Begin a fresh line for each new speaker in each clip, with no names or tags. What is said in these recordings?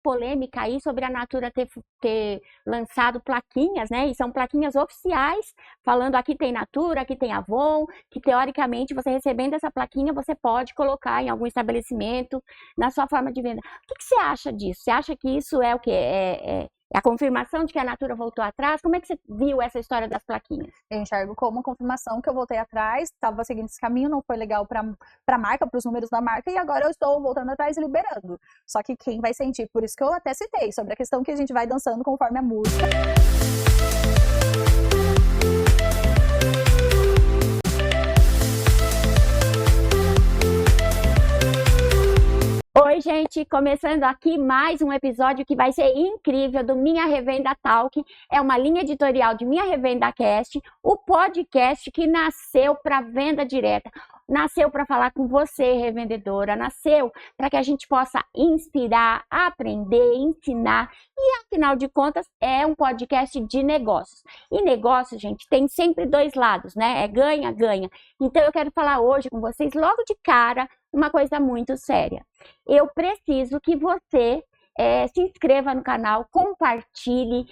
polêmica aí sobre a Natura ter lançado plaquinhas, né? E são plaquinhas oficiais, falando aqui tem Natura, aqui tem Avon, que teoricamente você recebendo essa plaquinha, você pode colocar em algum estabelecimento na sua forma de venda. O que você acha disso? Você acha que isso é o quê? É a confirmação de que a Natura voltou atrás? Como é que você viu essa história das plaquinhas?
Eu enxergo como uma confirmação que eu voltei atrás, estava seguindo esse caminho, não foi legal para a marca, para os números da marca, e agora eu estou voltando atrás e liberando. Só que quem vai sentir, por isso que eu até citei, sobre a questão que a gente vai dançando conforme a música.
Oi, gente, começando aqui mais um episódio que vai ser incrível do Minha Revenda Talk. É uma linha editorial de Minha Revenda Cast, o podcast que nasceu para venda direta. Nasceu para falar com você, revendedora, nasceu para que a gente possa inspirar, aprender, ensinar e, afinal de contas, é um podcast de negócios. E negócios, gente, tem sempre dois lados, né? É ganha, ganha. Então, eu quero falar hoje com vocês, logo de cara, uma coisa muito séria. Eu preciso que você se inscreva no canal, compartilhe,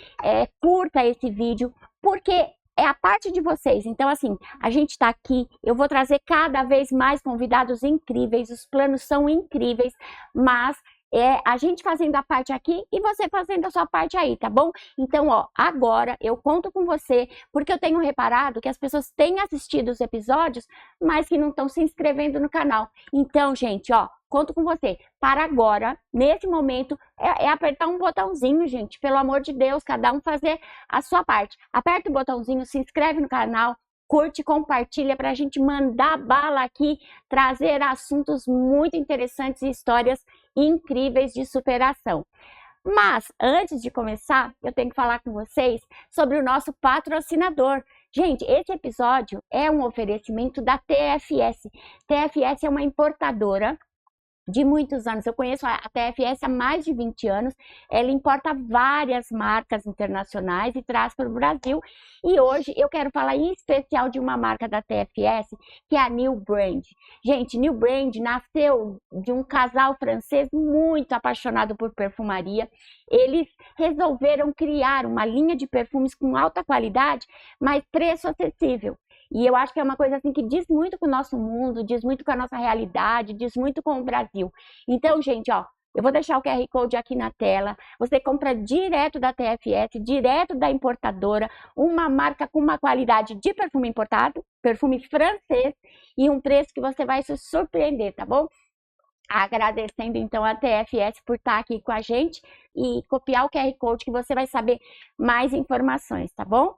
curta esse vídeo, porque é a parte de vocês. Então, assim, a gente tá aqui, eu vou trazer cada vez mais convidados incríveis, os planos são incríveis, mas a gente fazendo a parte aqui e você fazendo a sua parte aí, tá bom? Então, ó, agora eu conto com você, porque eu tenho reparado que as pessoas têm assistido os episódios, mas que não estão se inscrevendo no canal. Então, gente, ó, conto com você. Para agora, nesse momento, é apertar um botãozinho, gente. Pelo amor de Deus, cada um fazer a sua parte. Aperta o botãozinho, se inscreve no canal, curte, compartilha para a gente mandar bala aqui, trazer assuntos muito interessantes e histórias incríveis de superação. Mas, antes de começar, eu tenho que falar com vocês sobre o nosso patrocinador. Gente, esse episódio é um oferecimento da TFS. TFS é uma importadora de muitos anos. Eu conheço a TFS há mais de 20 anos. Ela importa várias marcas internacionais e traz para o Brasil. E hoje eu quero falar em especial de uma marca da TFS, que é a New Brand. Gente, New Brand nasceu de um casal francês muito apaixonado por perfumaria. Eles resolveram criar uma linha de perfumes com alta qualidade, mas preço acessível. E eu acho que é uma coisa assim que diz muito com o nosso mundo, diz muito com a nossa realidade, diz muito com o Brasil. Então, gente, ó, eu vou deixar o QR Code aqui na tela. Você compra direto da TFS, direto da importadora, uma marca com uma qualidade de perfume importado, perfume francês e um preço que você vai se surpreender, tá bom? Agradecendo então a TFS por estar aqui com a gente e copiar o QR Code que você vai saber mais informações, tá bom?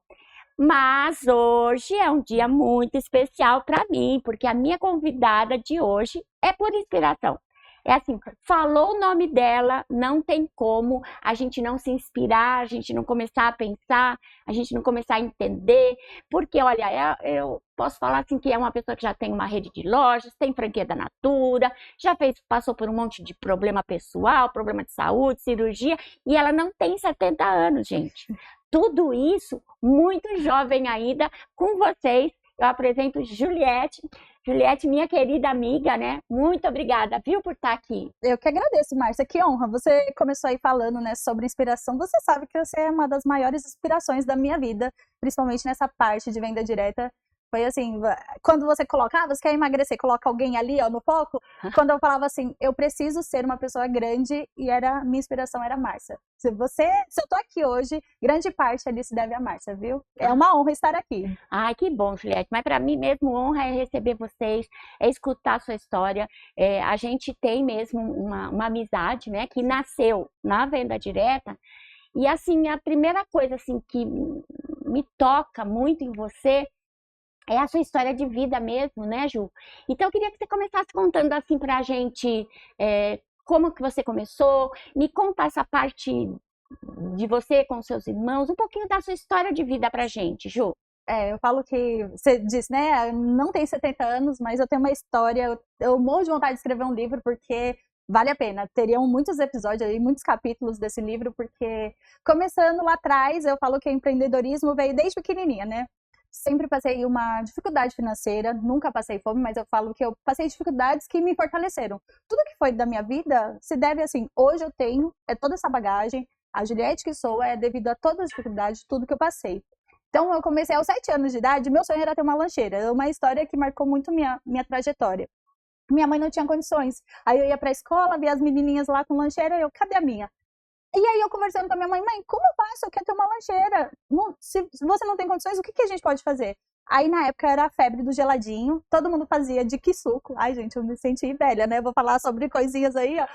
Mas hoje é um dia muito especial para mim, porque a minha convidada de hoje é por inspiração. É assim, falou o nome dela, não tem como a gente não se inspirar, a gente não começar a pensar, a gente não começar a entender, porque olha, eu posso falar assim que é uma pessoa que já tem uma rede de lojas, tem franquia da Natura, passou por um monte de problema pessoal, problema de saúde, cirurgia, e ela não tem 70 anos, gente. Tudo isso muito jovem ainda. Com vocês, eu apresento Juliette. Juliette, minha querida amiga, né? Muito obrigada, viu, por estar aqui.
Eu que agradeço, Márcia, que honra. Você começou aí falando, né, sobre inspiração. Você sabe que você é uma das maiores inspirações da minha vida, principalmente nessa parte de venda direta. Foi assim, quando você coloca, você quer emagrecer, coloca alguém ali, ó, no foco. Quando eu falava assim, eu preciso ser uma pessoa grande, e minha inspiração era a Márcia. Se eu tô aqui hoje, grande parte ali se deve a Márcia, viu? É uma honra estar aqui.
Ai, que bom, Juliette. Mas para mim mesmo, honra é receber vocês, é escutar a sua história. A gente tem mesmo uma amizade, né, que nasceu na venda direta. E assim, a primeira coisa assim que me toca muito em você é a sua história de vida mesmo, né, Ju? Então, eu queria que você começasse contando assim pra gente como que você começou, me conta essa parte de você com seus irmãos, um pouquinho da sua história de vida pra gente, Ju.
Eu falo que, você disse, né, não tem 70 anos, mas eu tenho uma história, eu morro de vontade de escrever um livro, porque vale a pena. Teriam muitos episódios aí, muitos capítulos desse livro, porque começando lá atrás, eu falo que o empreendedorismo veio desde pequenininha, né? sempre passei uma dificuldade financeira, nunca passei fome, mas eu falo que eu passei dificuldades que me fortaleceram. Tudo que foi da minha vida se deve assim, hoje eu tenho toda essa bagagem, a Juliette que sou é devido a todas as dificuldades, tudo que eu passei. Então eu comecei aos 7 anos de idade, meu sonho era ter uma lancheira, é uma história que marcou muito minha trajetória. Minha mãe não tinha condições, aí eu ia pra escola, via as menininhas lá com lancheira, eu, cadê a minha? E aí eu conversando com a minha mãe, como eu faço? Eu quero ter uma lancheira. Se você não tem condições, o que a gente pode fazer? Aí na época era a febre do geladinho, todo mundo fazia de quisuco. Ai, gente, eu me senti velha, né? Vou falar sobre coisinhas aí, ó.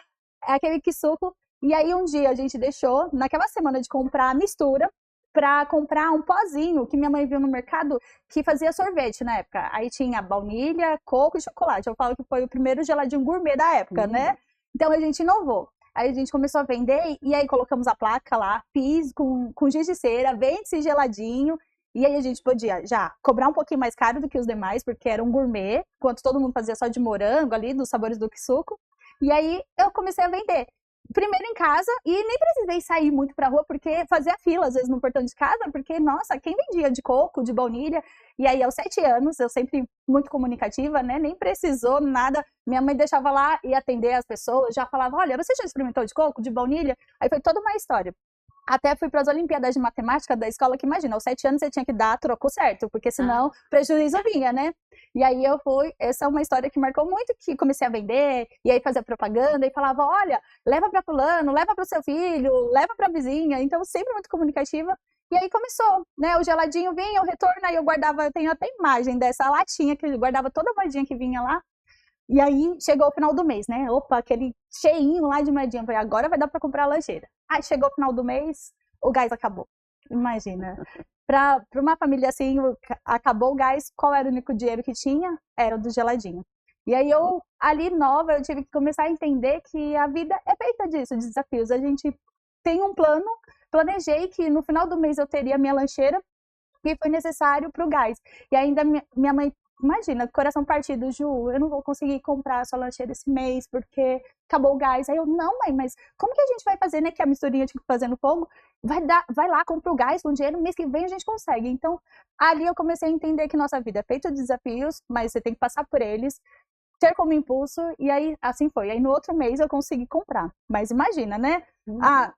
É aquele quisuco. E aí um dia a gente deixou, naquela semana de comprar a mistura, pra comprar um pozinho que minha mãe viu no mercado que fazia sorvete na época. Aí tinha baunilha, coco e chocolate. Eu falo que foi o primeiro geladinho gourmet da época, né? Então a gente inovou. Aí a gente começou a vender e aí colocamos a placa lá, fiz com giz de cera, vende esse geladinho. E aí a gente podia já cobrar um pouquinho mais caro do que os demais, porque era um gourmet, enquanto todo mundo fazia só de morango ali, dos sabores do quisuco. E aí eu comecei a vender. Primeiro em casa, e nem precisei sair muito pra rua, porque fazia fila, às vezes, no portão de casa, porque, nossa, quem vendia de coco, de baunilha? E aí, aos 7 anos, eu sempre muito comunicativa, né? Nem precisou nada. Minha mãe deixava lá e atender as pessoas, já falava, olha, você já experimentou de coco, de baunilha? Aí foi toda uma história. Até fui para as Olimpíadas de Matemática da escola, que imagina, aos 7 anos você tinha que dar troco certo, porque senão prejuízo vinha, né? E aí eu fui, essa é uma história que marcou muito, que comecei a vender, e aí fazia propaganda, e falava, olha, leva para fulano, leva para o seu filho, leva para a vizinha, então sempre muito comunicativa. E aí começou, né, o geladinho vinha, o retorno, aí eu guardava, eu tenho até imagem dessa latinha, que eu guardava toda a moedinha que vinha lá. E aí chegou o final do mês, né? Opa, aquele cheinho lá de moedinha. Falei, agora vai dar pra comprar a lancheira. Aí chegou o final do mês, o gás acabou. Imagina. Pra uma família assim, acabou o gás, qual era o único dinheiro que tinha? Era o do geladinho. E aí eu, ali nova, eu tive que começar a entender que a vida é feita disso, de desafios. A gente tem um plano, planejei que no final do mês eu teria minha lancheira, que foi necessário pro gás. E ainda minha mãe, imagina, coração partido, Ju, eu não vou conseguir comprar a sua lancheira esse mês porque acabou o gás. Aí eu, não, mãe, mas como que a gente vai fazer, né? Que a misturinha tinha que fazer no fogo. Vai lá, compra o gás com dinheiro, mês que vem a gente consegue. Então, ali eu comecei a entender que nossa vida é feita de desafios, mas você tem que passar por eles, ter como impulso, e aí, assim foi. Aí no outro mês eu consegui comprar. Mas imagina, né?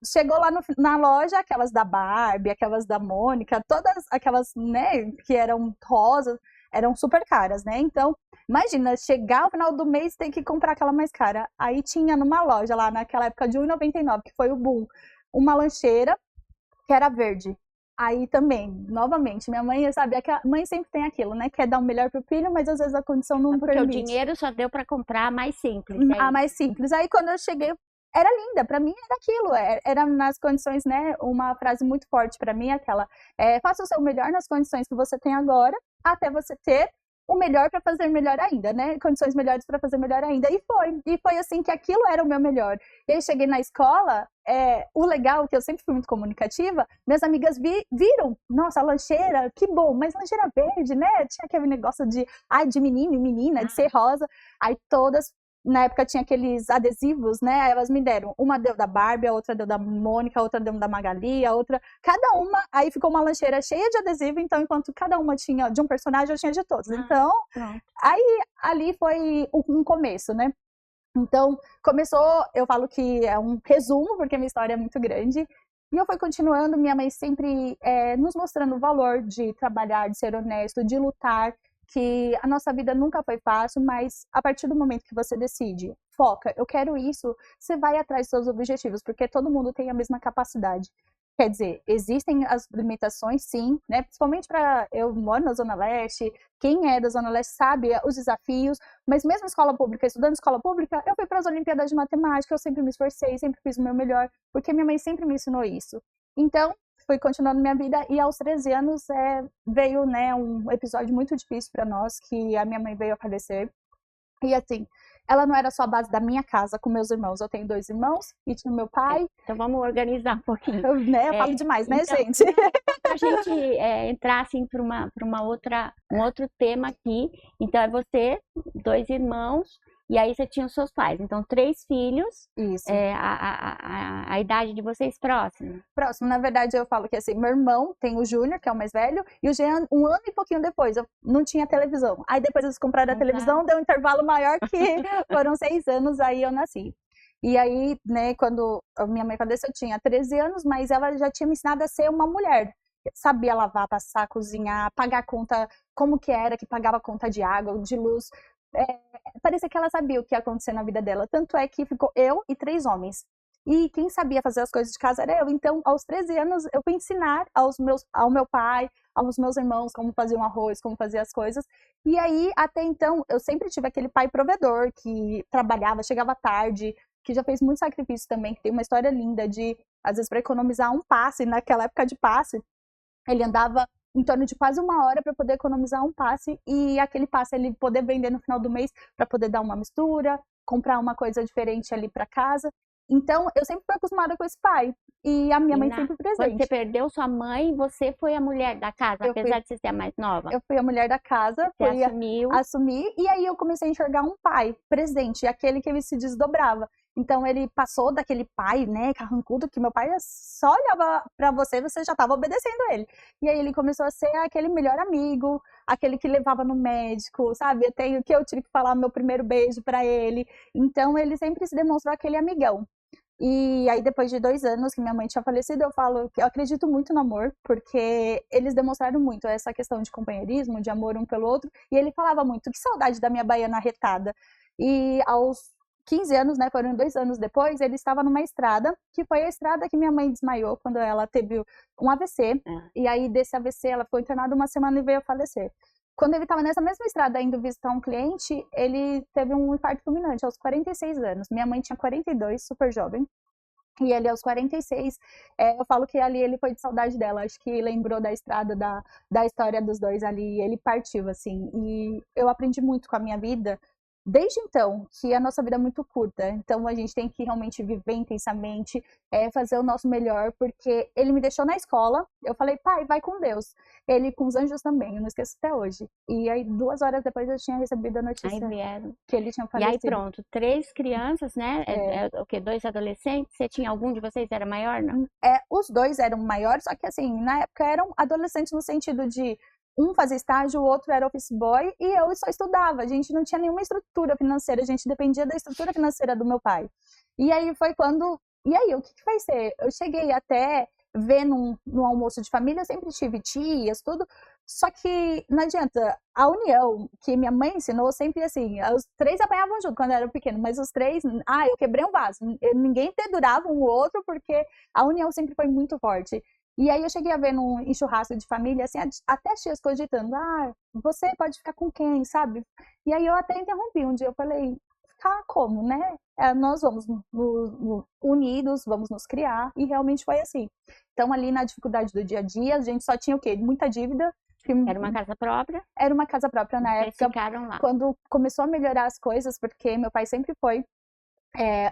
Chegou lá na loja, aquelas da Barbie, aquelas da Mônica, todas aquelas, né, que eram rosas, eram super caras, né? Então, imagina, chegar ao final do mês e ter que comprar aquela mais cara. Aí tinha numa loja lá, naquela época de R$1,99, que foi o boom, uma lancheira que era verde. Aí também, novamente, minha mãe, sabe, a mãe sempre tem aquilo, né? Quer dar o melhor pro filho, mas às vezes a condição não permite.
Porque o dinheiro só deu para comprar a mais simples.
A mais simples. Aí quando eu cheguei, era linda, pra mim era aquilo, era nas condições, né? Uma frase muito forte pra mim, aquela, faça o seu melhor nas condições que você tem agora, até você ter o melhor para fazer melhor ainda, né? Condições melhores para fazer melhor ainda. E foi assim que aquilo era o meu melhor. E aí cheguei na escola, o legal, que eu sempre fui muito comunicativa, minhas amigas viram, nossa, lancheira, que bom, mas lancheira verde, né? Tinha aquele negócio de menino e menina, de ser rosa. Aí todas, na época tinha aqueles adesivos, né? Aí elas me deram, uma deu da Barbie, a outra deu da Mônica, a outra deu da Magali, a outra, cada uma, aí ficou uma lancheira cheia de adesivo, então enquanto cada uma tinha de um personagem, eu tinha de todos. Então, aí ali foi um começo, né? Então, começou, eu falo que é um resumo, porque minha história é muito grande, e eu fui continuando, minha mãe sempre nos mostrando o valor de trabalhar, de ser honesto, de lutar, que a nossa vida nunca foi fácil, mas a partir do momento que você decide, foca, eu quero isso, você vai atrás dos seus objetivos, porque todo mundo tem a mesma capacidade. Quer dizer, existem as limitações, sim, né? Principalmente eu moro na Zona Leste, quem é da Zona Leste sabe os desafios, mas mesmo escola pública, estudando escola pública, eu fui para as Olimpíadas de Matemática, eu sempre me esforcei, sempre fiz o meu melhor, porque minha mãe sempre me ensinou isso. Então, fui continuando minha vida e aos 13 anos veio, né, um episódio muito difícil para nós, que a minha mãe veio a falecer. E assim, ela não era só a base da minha casa com meus irmãos, eu tenho 2 irmãos e tinha o meu pai.
Então vamos organizar um pouquinho.
Eu falo demais, né,
então,
gente?
Para a gente entrar assim para um outro tema aqui, então é você, 2 irmãos, E aí você tinha os seus pais. Então, 3 filhos,
Isso.
a idade de vocês próxima.
Próximo, na verdade, eu falo que assim, meu irmão tem o Júnior, que é o mais velho, e o Jean, um ano e pouquinho depois, eu não tinha televisão. Aí depois eles compraram a televisão, deu um intervalo maior que foram 6 anos, aí eu nasci. E aí, né, quando a minha mãe faleceu, eu tinha 13 anos, mas ela já tinha me ensinado a ser uma mulher. Sabia lavar, passar, cozinhar, pagar conta, como que era, que pagava conta de água, de luz. Parecia que ela sabia o que ia acontecer na vida dela. Tanto é que ficou eu e 3 homens. E quem sabia fazer as coisas de casa era eu. Então, aos 13 anos, eu fui ensinar ao meu pai, aos meus irmãos, como fazer um arroz, como fazer as coisas. E aí, até então, eu sempre tive aquele pai provedor, que trabalhava, chegava tarde, que já fez muito sacrifício também, que tem uma história linda de, às vezes, para economizar um passe, naquela época de passe, ele andava em torno de quase 1 hora para poder economizar um passe e aquele passe ele poder vender no final do mês para poder dar uma mistura, comprar uma coisa diferente ali para casa. Então, eu sempre fui acostumada com esse pai e a minha mãe sempre
Quando você
presente.
perdeu sua mãe, você foi a mulher da casa,
Eu
apesar
fui,
de você ser a mais nova.
eu fui a mulher da casa,
Você
fui
assumiu.
assumir e aí eu comecei a enxergar um pai presente, aquele que ele se desdobrava. Então ele passou daquele pai, né, carrancudo, que meu pai só olhava pra você, você já estava obedecendo ele. E aí ele começou a ser aquele melhor amigo, aquele que levava no médico, sabe? Até que eu tive que falar meu primeiro beijo pra ele. Então ele sempre se demonstrou aquele amigão. E aí, depois de 2 anos que minha mãe tinha falecido, eu falo que eu acredito muito no amor, porque eles demonstraram muito essa questão de companheirismo, de amor um pelo outro. E ele falava muito, que saudade da minha baiana arretada. E aos 15 anos, né, foram 2 anos depois, ele estava numa estrada, que foi a estrada que minha mãe desmaiou quando ela teve um AVC. E aí, desse AVC, ela ficou internada 1 semana e veio a falecer. Quando ele estava nessa mesma estrada indo visitar um cliente, ele teve um infarto fulminante aos 46 anos. Minha mãe tinha 42, super jovem. E ele aos 46, eu falo que ali ele foi de saudade dela, acho que lembrou da estrada, da história dos dois ali, e ele partiu, assim. E eu aprendi muito com a minha vida, desde então, que a nossa vida é muito curta, então a gente tem que realmente viver intensamente, fazer o nosso melhor, porque ele me deixou na escola, eu falei, pai, vai com Deus. Ele com os anjos também, eu não esqueço até hoje. E aí, 2 horas depois, eu tinha recebido a notícia que ele tinha
E
falecido.
aí pronto, 3 crianças, né? O quê? 2 adolescentes? Você tinha algum de vocês era maior, não?
Os 2 eram maiores, só que assim, na época eram adolescentes no sentido de um fazia estágio, o outro era office boy e eu só estudava. A gente não tinha nenhuma estrutura financeira, a gente dependia da estrutura financeira do meu pai. E aí foi quando. E aí, o que vai ser? Eu cheguei até ver no almoço de família, eu sempre tive tias, tudo. Só que não adianta, a união que minha mãe ensinou sempre assim, os 3 apanhavam junto quando eu era pequeno, mas os 3, eu quebrei um vaso, ninguém dedurava um ou outro, porque a união sempre foi muito forte. E aí eu cheguei a ver em churrasco de família, assim, até as tias cogitando, você pode ficar com quem, sabe? E aí eu até interrompi um dia, eu falei, ficar como, né? Nós vamos unidos, vamos nos criar, e realmente foi assim. Então ali na dificuldade do dia a dia, a gente só tinha o quê? Muita dívida.
Era uma casa própria?
Era uma casa própria na época.
Ficaram lá.
Quando começou a melhorar as coisas, porque meu pai sempre foi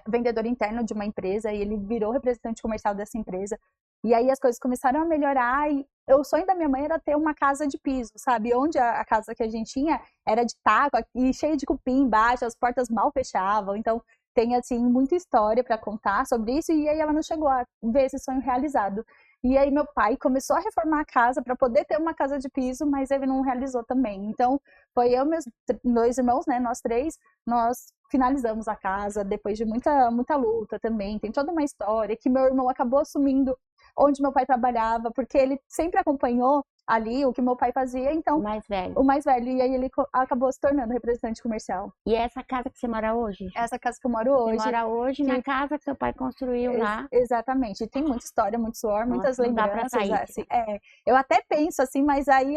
vendedor interno de uma empresa e ele virou representante comercial dessa empresa. E aí as coisas começaram a melhorar e o sonho da minha mãe era ter uma casa de piso, sabe? Onde a casa que a gente tinha era de taco e cheia de cupim embaixo, as portas mal fechavam. Então tem assim muita história para contar sobre isso e aí ela não chegou a ver esse sonho realizado. E aí meu pai começou a reformar a casa para poder ter uma casa de piso, mas ele não realizou também. Então foi eu e meus 2 irmãos, né? Nós 3, nós finalizamos a casa depois de muita luta também. Tem toda uma história que meu irmão acabou assumindo onde meu pai trabalhava, porque ele sempre acompanhou ali o que meu pai fazia, então...
O mais velho.
O mais velho, e aí ele acabou se tornando representante comercial.
E é essa casa que você mora hoje?
Essa casa que eu moro hoje.
Você mora hoje na casa que seu pai construiu lá?
Exatamente, e tem muita história, muito suor, muitas lembranças.
Não dá pra sair.
Assim, eu até penso assim, mas aí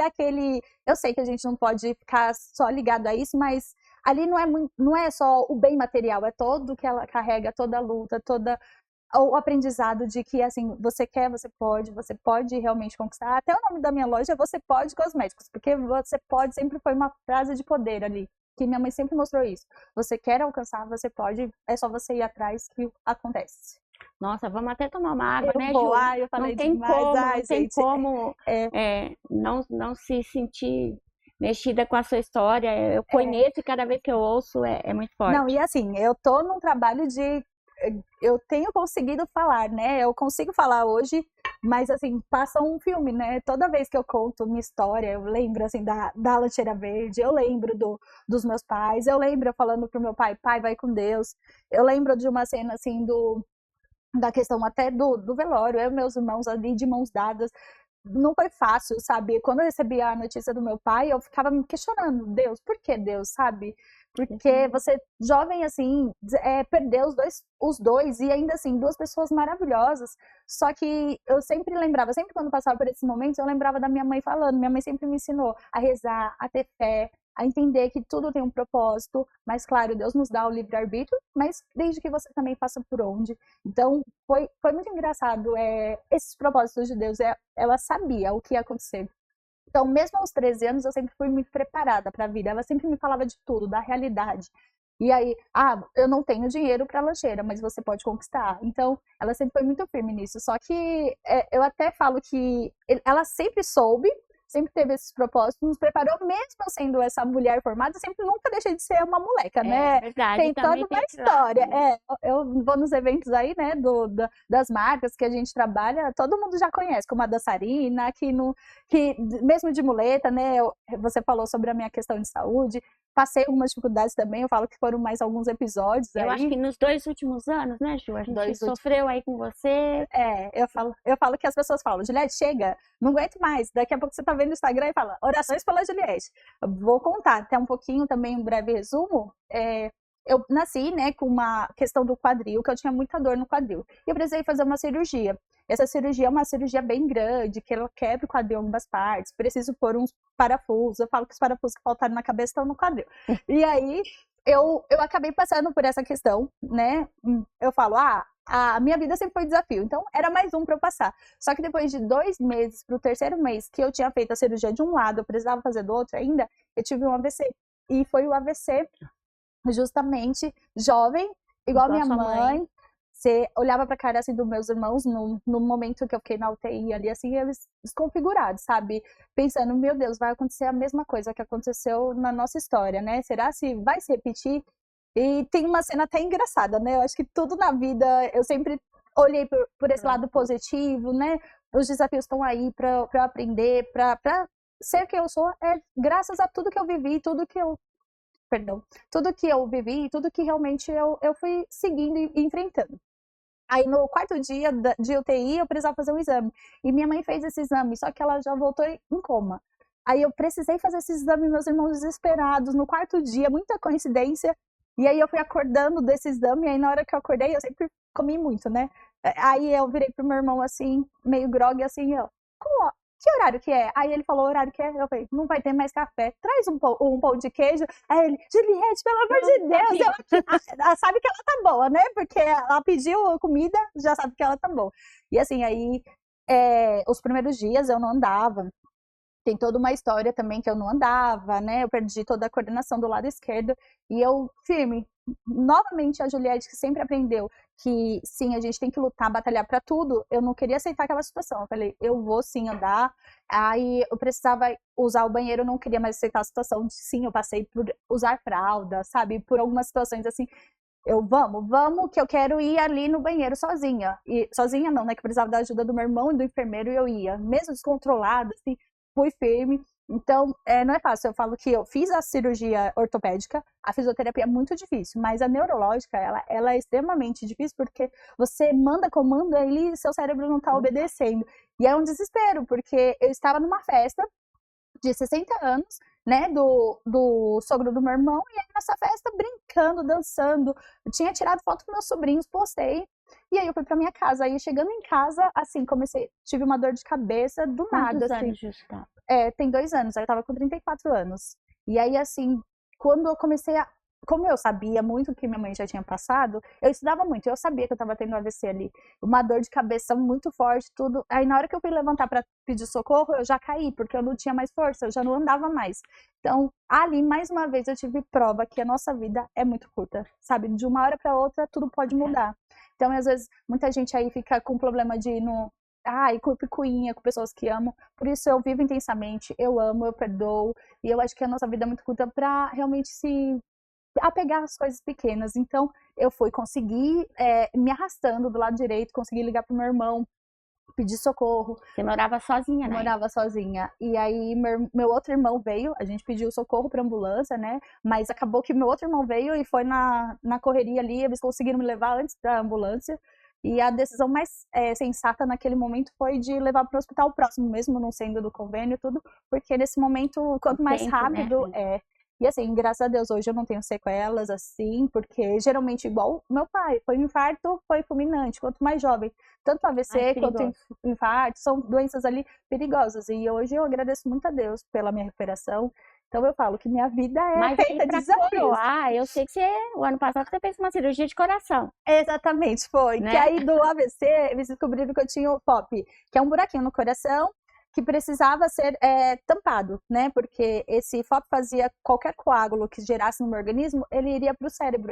eu sei que a gente não pode ficar só ligado a isso, mas ali não é só o bem material, é todo que ela carrega, toda a luta, toda o aprendizado de que, assim, você quer, você pode realmente conquistar. Até o nome da minha loja é Você Pode Cosméticos, porque você pode sempre foi uma frase de poder ali, que minha mãe sempre mostrou isso. Você quer alcançar, você pode, é só você ir atrás que acontece.
Nossa, vamos até tomar uma água, né, Ju?
Eu falei
não tem
demais.
como, não tem como não se sentir mexida com a sua história. Eu conheço e cada vez que eu ouço é muito forte.
Não, e assim, eu tô num trabalho de... Eu tenho conseguido falar, né? Eu consigo falar hoje, mas assim, passa um filme, né? Toda vez que eu conto minha história, eu lembro assim da Lancheira Verde, eu lembro dos meus pais, eu lembro eu falando pro meu pai, pai, vai com Deus. Eu lembro de uma cena assim da questão até do velório, eu e meus irmãos ali de mãos dadas. Não foi fácil, sabe? Quando eu recebi a notícia do meu pai, eu ficava me questionando, Deus, por que Deus, sabe? Porque você, jovem assim, perdeu os dois, e ainda assim, duas pessoas maravilhosas. Só que eu sempre lembrava, sempre quando passava por esses momentos, eu lembrava da minha mãe falando. Minha mãe sempre me ensinou a rezar, a ter fé, a entender que tudo tem um propósito. Mas, claro, Deus nos dá o livre-arbítrio, mas desde que você também faça por onde. Então, foi muito engraçado. Esses propósitos de Deus, ela sabia o que ia acontecer. Então, mesmo aos 13 anos, eu sempre fui muito preparada para a vida. Ela sempre me falava de tudo, da realidade. E aí, eu não tenho dinheiro para lancheira, mas você pode conquistar. Então, ela sempre foi muito firme nisso. Só que eu até falo que ela sempre soube, sempre teve esses propósitos, nos preparou, mesmo sendo essa mulher formada, sempre nunca deixei de ser uma moleca, né?
É verdade,
Tem toda uma história. Eu vou nos eventos aí, né, das marcas que a gente trabalha, todo mundo já conhece, como a dançarina, que mesmo de muleta, né? Você falou sobre a minha questão de saúde, passei algumas dificuldades também, eu falo que foram mais alguns episódios aí.
Eu acho que nos 2 últimos anos, né, Ju? A gente sofreu aí com você.
Eu falo que as pessoas falam, Juliette, chega, não aguento mais. Daqui a pouco você tá vendo no Instagram e fala, orações pela Juliette. Eu vou contar até um pouquinho também, um breve resumo. Eu nasci, né, com uma questão do quadril, que eu tinha muita dor no quadril. E eu precisei fazer uma cirurgia. Essa cirurgia é uma cirurgia bem grande, que ela quebra o quadril em algumas partes. Preciso pôr uns parafusos. Eu falo que os parafusos que faltaram na cabeça estão no quadril. E aí, eu acabei passando por essa questão, né? Eu falo, a minha vida sempre foi desafio. Então, era mais um para eu passar. Só que depois de 2 meses, pro 3º mês, que eu tinha feito a cirurgia de um lado, eu precisava fazer do outro ainda, eu tive um AVC. E foi o AVC justamente jovem, igual a minha mãe. Você olhava pra cara assim dos meus irmãos no momento que eu fiquei na UTI ali, assim, eles desconfigurados, sabe? Pensando, meu Deus, vai acontecer a mesma coisa que aconteceu na nossa história, né? Será se vai se repetir? E tem uma cena até engraçada, né? Eu acho que tudo na vida, eu sempre olhei por esse lado positivo, né? Os desafios estão aí pra eu aprender, pra ser quem eu sou, graças a tudo que eu vivi, tudo que eu vivi, tudo que realmente eu fui seguindo e enfrentando. Aí no 4º dia de UTI eu precisava fazer um exame. E minha mãe fez esse exame, só que ela já voltou em coma. Aí eu precisei fazer esse exame, meus irmãos desesperados, no 4º dia, muita coincidência. E aí eu fui acordando desse exame, e aí na hora que eu acordei, eu sempre comi muito, né? Aí eu virei pro meu irmão assim, meio grogue, assim, que horário que é? Aí ele falou o horário que é. Eu falei, não vai ter mais café. Traz um pão de queijo. Aí ele, Juliette, pelo amor de Deus. Ela sabe que ela tá boa, né? Porque ela pediu comida, já sabe que ela tá boa. E assim, aí, os primeiros dias eu não andava. Tem toda uma história também que eu não andava, né? Eu perdi toda a coordenação do lado esquerdo. E eu, firme, novamente a Juliette, que sempre aprendeu que sim, a gente tem que lutar, batalhar para tudo. Eu não queria aceitar aquela situação. Eu falei, eu vou sim andar. Aí eu precisava usar o banheiro, eu não queria mais aceitar a situação de sim, eu passei por usar fralda, sabe? Por algumas situações assim. Vamos, que eu quero ir ali no banheiro sozinha. E sozinha não, né? Que eu precisava da ajuda do meu irmão e do enfermeiro, e eu ia, mesmo descontrolada, assim, fui firme. Então, não é fácil. Eu falo que eu fiz a cirurgia ortopédica, a fisioterapia é muito difícil, mas a neurológica, ela é extremamente difícil, porque você manda comando e seu cérebro não tá obedecendo. E é um desespero, porque eu estava numa festa de 60 anos, né, do sogro do meu irmão, e aí nessa festa brincando, dançando, eu tinha tirado foto com meus sobrinhos, postei, e aí eu fui pra minha casa. Aí chegando em casa, assim, tive uma dor de cabeça do nada.
Quantos anos, Justa?
Tem 2 anos, aí eu tava com 34 anos. E aí, assim, quando eu comecei como eu sabia muito o que minha mãe já tinha passado, eu estudava muito, eu sabia que eu tava tendo um AVC ali. Uma dor de cabeça muito forte, tudo. Aí na hora que eu fui levantar pra pedir socorro, eu já caí, porque eu não tinha mais força, eu já não andava mais. Então, ali, mais uma vez, eu tive prova que a nossa vida é muito curta, sabe? De uma hora pra outra, tudo pode mudar. Então, às vezes, muita gente aí fica com problema de ir com picuinha, com pessoas que amo. Por isso eu vivo intensamente, eu amo, eu perdoo. E eu acho que a nossa vida é muito curta pra realmente se apegar às coisas pequenas. Então, eu consegui me arrastando do lado direito, consegui ligar pro meu irmão, pedir socorro.
Você morava sozinha, né?
Morava sozinha. E aí, meu outro irmão veio, a gente pediu socorro pra ambulância, né? Mas acabou que meu outro irmão veio e foi na correria ali, eles conseguiram me levar antes da ambulância. E a decisão mais sensata naquele momento foi de levar para o hospital próximo, mesmo não sendo do convênio e tudo, porque nesse momento, quanto mais rápido,
né?
E assim, graças a Deus, hoje eu não tenho sequelas, assim, porque geralmente, igual meu pai, foi um infarto, foi fulminante, quanto mais jovem. Tanto AVC quanto infarto, são doenças ali perigosas. E hoje eu agradeço muito a Deus pela minha recuperação. Então eu falo que minha vida é feita de desafios.
Eu sei que o ano passado você fez uma cirurgia de coração.
Exatamente, foi.
Né?
Que aí do AVC, eles descobriram que eu tinha o FOP, que é um buraquinho no coração, que precisava ser tampado, né? Porque esse FOP fazia qualquer coágulo que gerasse no meu organismo, ele iria para o cérebro.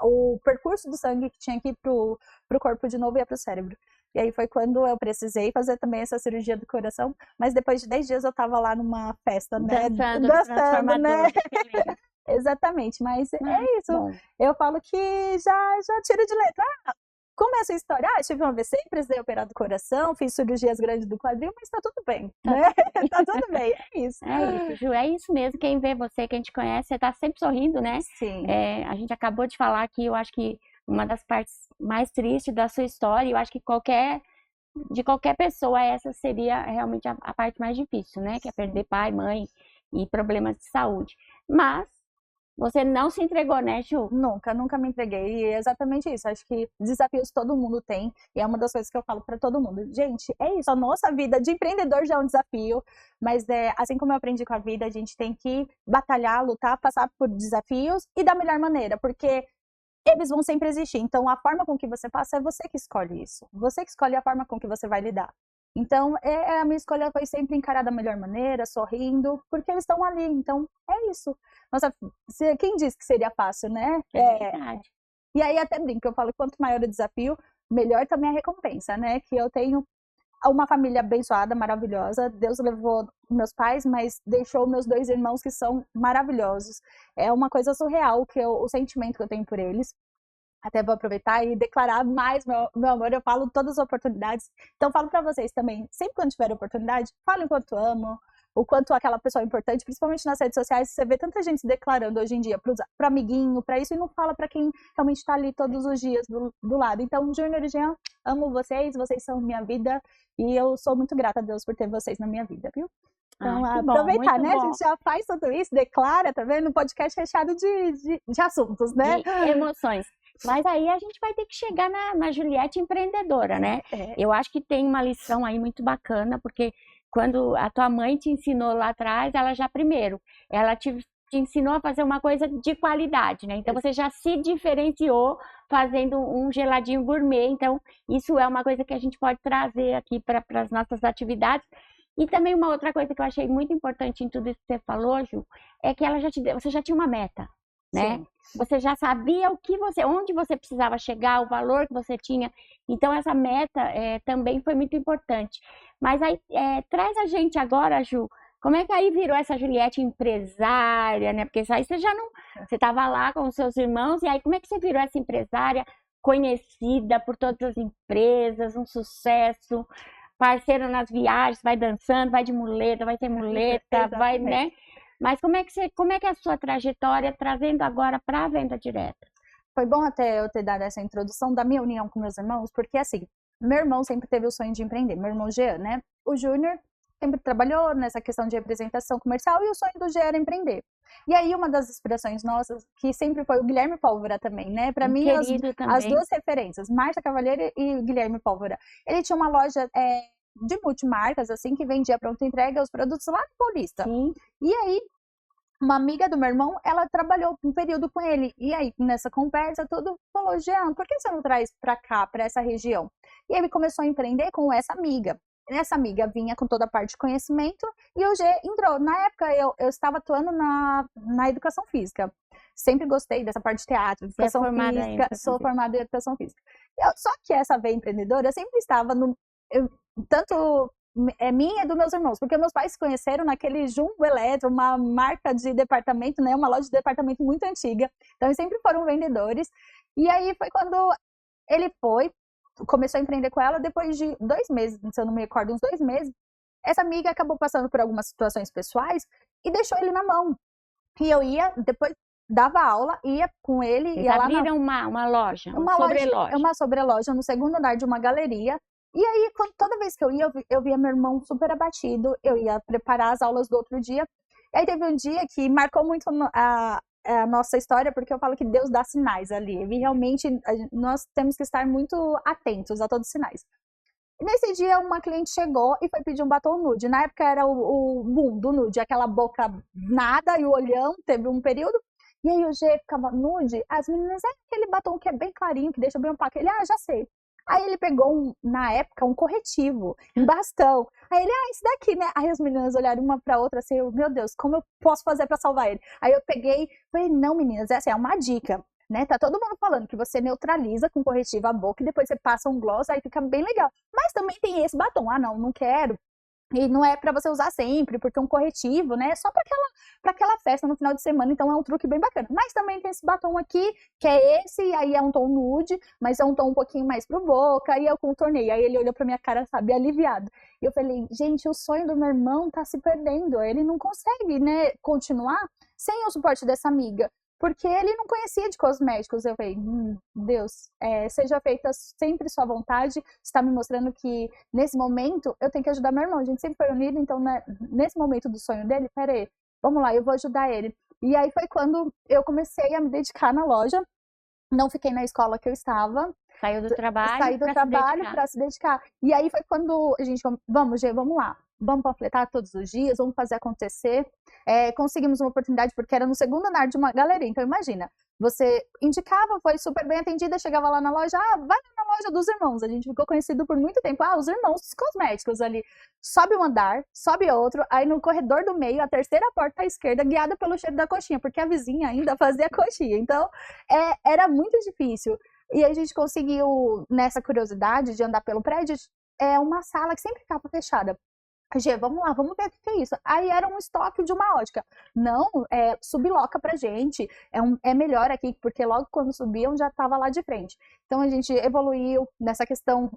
O percurso do sangue que tinha que ir para o corpo de novo ia para o cérebro. E aí foi quando eu precisei fazer também essa cirurgia do coração, mas depois de 10 dias eu tava lá numa festa, né?
Dançando,
né? Exatamente, mas é isso.
Bom.
Eu falo que já tiro de letra. Como é a sua história? Tive um AVC, precisei operar do coração, fiz cirurgias grandes do quadril, mas tá tudo bem, né? Tá tudo bem, é isso.
É isso, Ju, é isso mesmo. Quem vê você, quem te conhece, você tá sempre sorrindo, né?
Sim.
A gente acabou de falar que eu acho que uma das partes mais tristes da sua história, eu acho que de qualquer pessoa, essa seria realmente a parte mais difícil, né? Que é perder pai, mãe e problemas de saúde. Mas você não se entregou, né, Ju?
Nunca me entreguei. E é exatamente isso. Acho que desafios todo mundo tem. E é uma das coisas que eu falo para todo mundo. Gente, é isso. A nossa vida de empreendedor já é um desafio. Mas assim como eu aprendi com a vida, a gente tem que batalhar, lutar, passar por desafios e da melhor maneira. Porque eles vão sempre existir. Então, a forma com que você passa é você que escolhe isso. Você que escolhe a forma com que você vai lidar. Então, a minha escolha foi sempre encarar da melhor maneira, sorrindo, porque eles estão ali. Então, é isso. Nossa, quem disse que seria fácil, né?
É verdade.
E aí, até brinco, eu falo que quanto maior o desafio, melhor também a recompensa, né? Que eu tenho uma família abençoada, maravilhosa. Deus levou meus pais, mas deixou meus 2 irmãos que são maravilhosos. É uma coisa surreal o sentimento que eu tenho por eles. Até vou aproveitar e declarar mais meu amor. Eu falo todas as oportunidades. Então, falo para vocês também, sempre quando tiver oportunidade, falem o quanto amo, o quanto aquela pessoa é importante, principalmente nas redes sociais. Você vê tanta gente se declarando hoje em dia pro amiguinho, para isso, e não fala para quem realmente está ali todos os dias do lado. Então, Júnior e Jean, amo vocês são minha vida, e eu sou muito grata a Deus por ter vocês na minha vida, viu? Então, aproveitar, né? Bom. A gente já faz tudo isso, declara, tá vendo? Um podcast recheado de assuntos, né?
De emoções. Mas aí a gente vai ter que chegar na Juliette empreendedora, né? Eu acho que tem uma lição aí muito bacana, porque quando a tua mãe te ensinou lá atrás, ela te ensinou a fazer uma coisa de qualidade, né? Então você já se diferenciou fazendo um geladinho gourmet. Então isso é uma coisa que a gente pode trazer aqui para as nossas atividades. E também uma outra coisa que eu achei muito importante em tudo isso que você falou, Ju, é que você já tinha uma meta, né? Sim. Você já sabia onde você precisava chegar, o valor que você tinha. Então essa meta também foi muito importante. Mas aí traz a gente agora, Ju, como é que aí virou essa Juliette empresária, né? Porque isso aí você já não... Você estava lá com os seus irmãos, e aí como é que você virou essa empresária conhecida por todas as empresas, um sucesso, parceiro nas viagens, vai dançando, vai de muleta, vai sem muleta, vai, né? Mas como é que é a sua trajetória trazendo agora para a venda direta?
Foi bom até eu ter dado essa introdução da minha união com meus irmãos, porque assim, meu irmão sempre teve o sonho de empreender, meu irmão Jean, né? O Júnior sempre trabalhou nessa questão de representação comercial e o sonho do Jean era empreender. E aí uma das inspirações nossas, que sempre foi o Guilherme Pólvora também, né? Para mim, as duas referências, Márcia Cavalheiro e Guilherme Pólvora. Ele tinha uma loja de multimarcas, assim, que vendia pronta entrega os produtos lá no Paulista.
Sim.
E aí, uma amiga do meu irmão, ela trabalhou um período com ele. E aí, nessa conversa, tudo falou, Jean, por que você não traz pra cá, pra essa região? E ele começou a empreender com essa amiga. Essa amiga vinha com toda a parte de conhecimento e o G entrou. Na época, eu estava atuando na educação física. Sempre gostei dessa parte de teatro, educação física. Sou formada em educação física. Só que essa veia empreendedora sempre estava tanto é minha e dos meus irmãos, porque meus pais se conheceram naquele Jumbo Eletro, uma marca de departamento, né, uma loja de departamento muito antiga, então eles sempre foram vendedores, e aí foi quando ele começou a empreender com ela, depois de 2 meses, se eu não me recordo, uns 2 meses, essa amiga acabou passando por algumas situações pessoais e deixou ele na mão, e eu ia, depois dava aula, ia com ele,
Eles
ia lá
abriram uma loja, uma sobreloja.
uma sobreloja no segundo andar de uma galeria. E aí, toda vez que eu ia, eu via meu irmão super abatido, eu ia preparar as aulas do outro dia. E aí teve um dia que marcou muito a nossa história, porque eu falo que Deus dá sinais ali. E realmente, nós temos que estar muito atentos a todos os sinais. E nesse dia, uma cliente chegou e foi pedir um batom nude. Na época era o boom do nude, aquela boca nada e o olhão, teve um período. E aí o G ficava nude, as meninas, aquele batom que é bem clarinho, que deixa bem opaco. Ele, já sei. Aí ele pegou, na época, um corretivo, um bastão. Aí ele, esse daqui, né? Aí as meninas olharam uma pra outra, assim, meu Deus, como eu posso fazer pra salvar ele? Aí eu peguei, falei, não, meninas, essa é uma dica, né? Tá todo mundo falando que você neutraliza com corretivo a boca e depois você passa um gloss, aí fica bem legal. Mas também tem esse batom. Não quero. E não é para você usar sempre, porque é um corretivo, né? É só para aquela festa no final de semana, então é um truque bem bacana. Mas também tem esse batom aqui, que é esse, aí é um tom nude, mas é um tom um pouquinho mais pro boca, aí eu contornei. Aí ele olhou pra minha cara, sabe, aliviado. E eu falei, gente, o sonho do meu irmão tá se perdendo, ele não consegue, né, continuar sem o suporte dessa amiga. Porque ele não conhecia de cosméticos. Eu falei, Deus, seja feita sempre sua vontade. Está me mostrando que, nesse momento, eu tenho que ajudar meu irmão. A gente sempre foi unido, então, né, nesse momento do sonho dele, peraí, vamos lá, eu vou ajudar ele. E aí foi quando eu comecei a me dedicar na loja. Não fiquei na escola que eu estava.
Saiu do trabalho
Saí do trabalho para se dedicar. E aí foi quando a gente, vamos, Gê, vamos lá. Vamos panfletar todos os dias, vamos fazer acontecer. Conseguimos uma oportunidade, porque era no segundo andar de uma galeria. Então, imagina, você indicava, foi super bem atendida, chegava lá na loja, vai na loja dos irmãos. A gente ficou conhecido por muito tempo. Os irmãos dos cosméticos ali. Sobe um andar, sobe outro, aí no corredor do meio, a terceira porta à esquerda, guiada pelo cheiro da coxinha, porque a vizinha ainda fazia coxinha. Então, era muito difícil. E a gente conseguiu, nessa curiosidade de andar pelo prédio, uma sala que sempre ficava fechada. Gê, vamos lá, vamos ver o que é isso. Aí era um estoque de uma ótica. Não, subloca pra gente. É melhor aqui, porque logo quando subiam já estava lá de frente. Então a gente evoluiu nessa questão,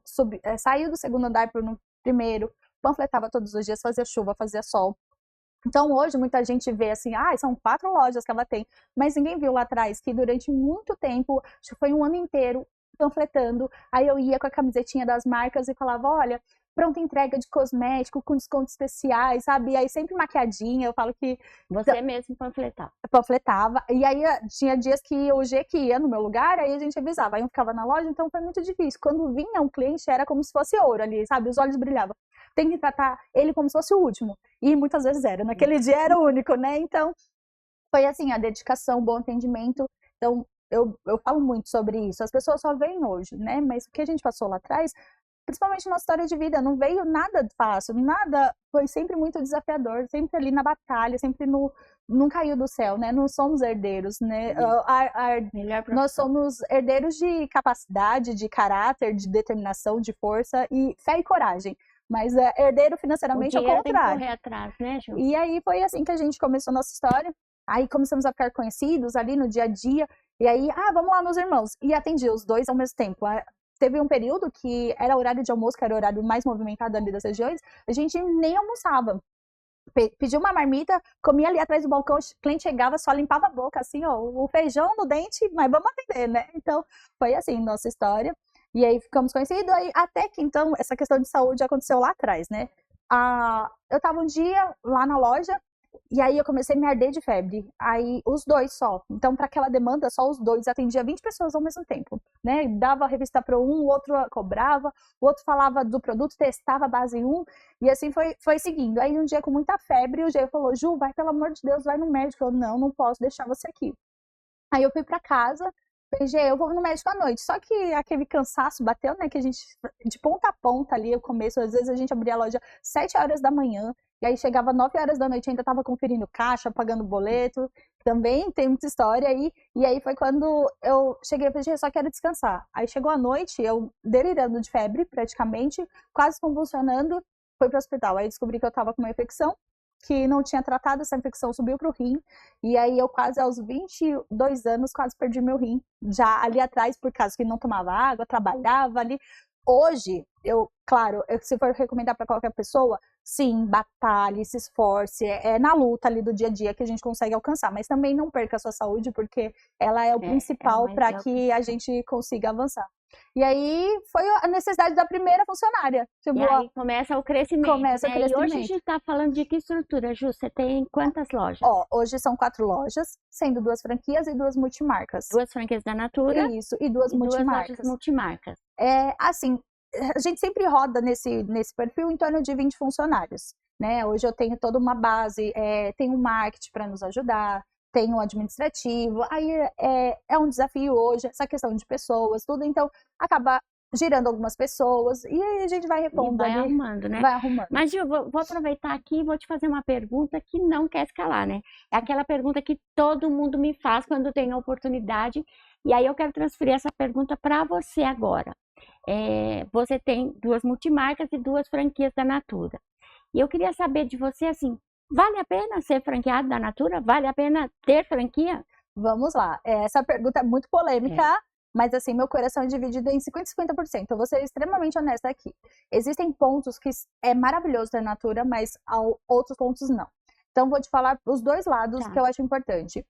saiu do segundo andar para o primeiro, panfletava todos os dias, fazia chuva, fazia sol. Então hoje muita gente vê assim, são 4 lojas que ela tem, mas ninguém viu lá atrás que durante muito tempo, acho que foi um ano inteiro, panfletando, aí eu ia com a camisetinha das marcas e falava, olha, pronta entrega de cosmético, com descontos especiais, sabe? E aí sempre maquiadinha, eu falo que...
Você mesmo panfletava.
Panfletava, e aí tinha dias que o G que ia no meu lugar, aí a gente avisava, aí eu ficava na loja, então foi muito difícil. Quando vinha um cliente, era como se fosse ouro ali, sabe? Os olhos brilhavam. Tem que tratar ele como se fosse o último. E muitas vezes era. Naquele dia era o único, né? Então, foi assim, a dedicação, o bom atendimento. Então, eu falo muito sobre isso. As pessoas só veem hoje, né? Mas o que a gente passou lá atrás, principalmente na história de vida, não veio nada fácil, nada, foi sempre muito desafiador, sempre ali na batalha, sempre não caiu do céu, né? Não somos herdeiros, né? Nós somos herdeiros de capacidade, de caráter, de determinação, de força e fé e coragem. Mas herdeiro financeiramente é o contrário.
Tem que correr atrás, né, Ju?
E aí foi assim que a gente começou a nossa história. Aí começamos a ficar conhecidos ali no dia a dia. E aí, vamos lá nos irmãos. E atendi os dois ao mesmo tempo. Teve um período que era horário de almoço, que era o horário mais movimentado ali das regiões. A gente nem almoçava. Pediu uma marmita, comia ali atrás do balcão, o cliente chegava, só limpava a boca, assim, o feijão no dente, mas vamos atender, né? Então, foi assim, nossa história. E aí ficamos conhecidos, aí até que então essa questão de saúde aconteceu lá atrás, né? Eu tava um dia lá na loja e aí eu comecei a me arder de febre. Aí os dois só. Então, para aquela demanda, só os dois atendia 20 pessoas ao mesmo tempo, né? Dava a revista para um, o outro cobrava, o outro falava do produto, testava a base em um, e assim foi seguindo. Aí um dia com muita febre, o Gê falou: Ju, vai, pelo amor de Deus, vai no médico. Eu não posso deixar você aqui. Aí eu fui para casa. Falei, Gê, eu vou no médico à noite. Só que aquele cansaço bateu, né? Que a gente, de ponta a ponta ali, o começo, às vezes a gente abria a loja 7 horas da manhã, e aí chegava 9 horas da noite, ainda tava conferindo caixa, pagando boleto. também tem muita história aí. E aí foi quando eu cheguei e falei, eu só quero descansar. Aí chegou a noite, eu delirando de febre, praticamente, quase convulsionando, fui pro hospital. Aí descobri que eu tava com uma infecção, que não tinha tratado, essa infecção subiu pro rim. E aí eu quase aos 22 anos, quase perdi meu rim. Já ali atrás, por causa que não tomava água, trabalhava ali. Hoje, claro, se for recomendar para qualquer pessoa, sim, batalhe, se esforce, é na luta ali do dia a dia que a gente consegue alcançar, mas também não perca a sua saúde, porque ela é o principal para que a gente consiga avançar. E aí foi a necessidade da primeira funcionária.
Tipo, e aí começa o crescimento.
Começa o crescimento.
E hoje a gente está falando de que estrutura, Ju? Você tem quantas lojas?
Hoje são 4 lojas, sendo 2 franquias e 2 multimarcas.
2 franquias da Natura.
Isso, e 2 multimarcas.
2 lojas multimarcas.
Assim, a gente sempre roda nesse perfil em torno de 20 funcionários, né? Hoje eu tenho toda uma base, tenho um marketing para nos ajudar, tenho um administrativo, aí é um desafio hoje, essa questão de pessoas, tudo, então acaba girando algumas pessoas e aí a gente vai repondo.
Vai arrumando, né?
Vai arrumando.
Mas, Gil, vou aproveitar aqui e vou te fazer uma pergunta que não quer escalar, né? É aquela pergunta que todo mundo me faz quando tem a oportunidade, e aí eu quero transferir essa pergunta para você agora. Você tem 2 multimarcas e 2 franquias da Natura. E eu queria saber de você, assim, vale a pena ser franqueado da Natura? Vale a pena ter franquia?
Vamos lá. Essa pergunta é muito polêmica, mas assim, meu coração é dividido em 50% e 50%. Eu vou ser extremamente honesta aqui. Existem pontos que é maravilhoso ter Natura, mas outros pontos não. Então, vou te falar os 2 lados que eu acho importante.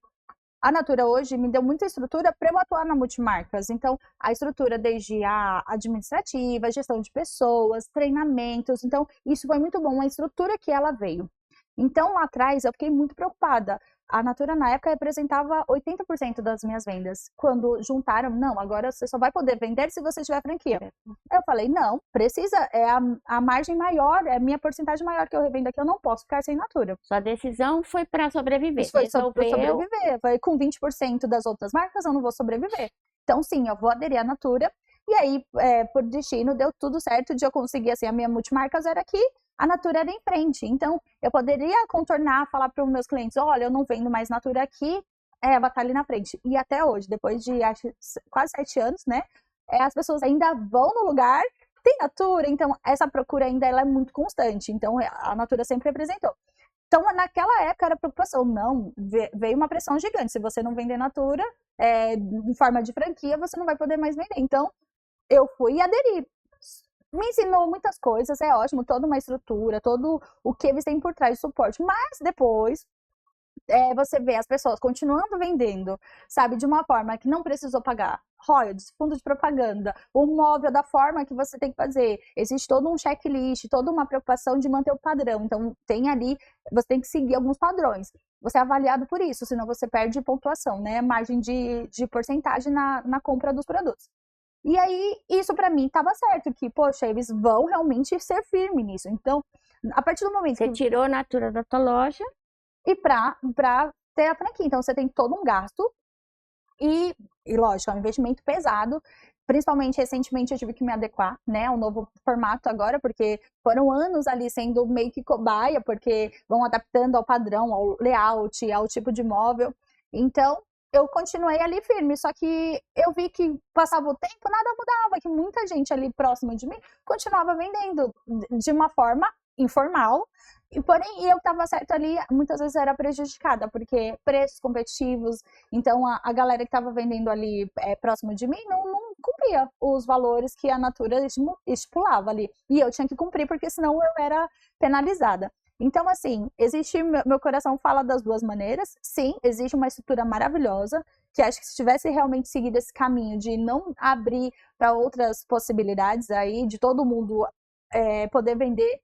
A Natura hoje me deu muita estrutura para eu atuar na multimarcas. Então, a estrutura desde a administrativa, gestão de pessoas, treinamentos. Então, isso foi muito bom, a estrutura que ela veio. Então, lá atrás, eu fiquei muito preocupada. A Natura, na época, representava 80% das minhas vendas. Quando juntaram, não, agora você só vai poder vender se você tiver franquia. Eu falei, não, precisa, a margem maior, é a minha porcentagem maior que eu revendo aqui, eu não posso ficar sem Natura.
Sua decisão foi para sobreviver.
Isso foi para sobreviver. Foi com 20% das outras marcas, eu não vou sobreviver. Então, sim, eu vou aderir à Natura. E aí, por destino, deu tudo certo de eu conseguir, assim, a minha multimarcas era aqui, a Natura era em frente. Então, eu poderia contornar, falar para os meus clientes, olha, eu não vendo mais Natura aqui, ela tá ali na frente. E até hoje, depois de acho, quase 7 anos, né, as pessoas ainda vão no lugar, tem Natura, então essa procura ainda ela é muito constante. Então, a Natura sempre representou. Então, naquela época era preocupação. Não, veio uma pressão gigante. Se você não vender Natura, em forma de franquia, você não vai poder mais vender. Então, eu fui e aderi. Me ensinou muitas coisas, é ótimo, toda uma estrutura, todo o que eles têm por trás de suporte. Mas depois, você vê as pessoas continuando vendendo, sabe, de uma forma que não precisou pagar royalties, fundo de propaganda, o móvel da forma que você tem que fazer. Existe todo um checklist, toda uma preocupação de manter o padrão. Então, tem ali, você tem que seguir alguns padrões. Você é avaliado por isso, senão você perde pontuação, né? Margem de porcentagem na compra dos produtos. E aí, isso pra mim tava certo, que, poxa, eles vão realmente ser firmes nisso. Então, a partir do momento
Você tirou a Natura da tua loja.
E pra ter a franquia. Então, você tem todo um gasto e lógico, é um investimento pesado. Principalmente, recentemente, eu tive que me adequar, né, ao novo formato agora, porque foram anos ali sendo meio que cobaia, porque vão adaptando ao padrão, ao layout, ao tipo de móvel. Então, eu continuei ali firme, só que eu vi que passava o tempo, nada mudava, que muita gente ali próxima de mim continuava vendendo de uma forma informal, porém eu estava certo ali, muitas vezes era prejudicada, porque preços competitivos, então a galera que estava vendendo ali próximo de mim não cumpria os valores que a Natura estipulava ali, e eu tinha que cumprir, porque senão eu era penalizada. Então, assim, meu coração fala das 2 maneiras. Sim, existe uma estrutura maravilhosa, que acho que se tivesse realmente seguido esse caminho de não abrir para outras possibilidades aí, de todo mundo poder vender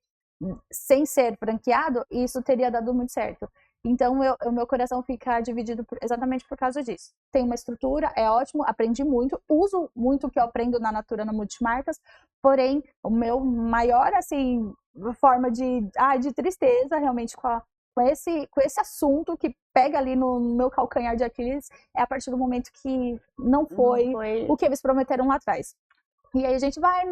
sem ser franqueado, isso teria dado muito certo. Então, o meu coração fica dividido exatamente por causa disso. Tem uma estrutura, é ótimo, aprendi muito, uso muito o que eu aprendo na Natura, na Multimarcas, porém, o meu maior, assim, forma de tristeza, realmente, com esse assunto que pega ali no meu calcanhar de Aquiles, é a partir do momento que não foi o que eles prometeram lá atrás. E aí a gente vai